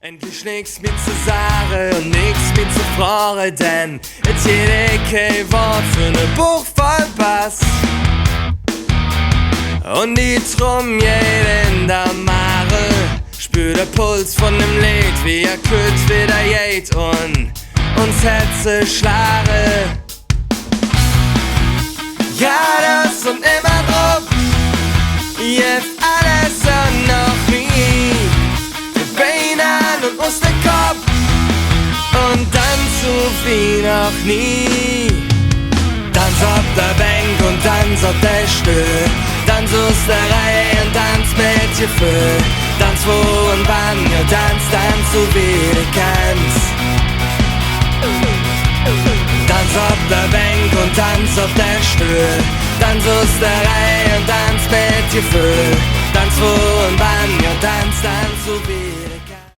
Endlich nix mit zu sagen und nix mit zu fragen, denn jetzt jede kein Wort für ne Buch voll Bass. Und die Drum jeden der Mare spür der Puls von dem Lied, wie er kühlt wieder geht und uns Herze schlage. Ja, das und immer drauf, jetzt alles und noch nie. Und uns der Kopf und dann so wie noch nie. Tanz auf der Bank und tanz auf der Stühl, tanz aus der Reihe und tanz mit Gefühl. Tanz wo und wann, ja tanz so wie du kannst. Tanz auf der Bank und tanz auf der Stühl, tanz aus der Reihe und tanz mit Gefühl. Tanz wo und wann, ja tanz so wie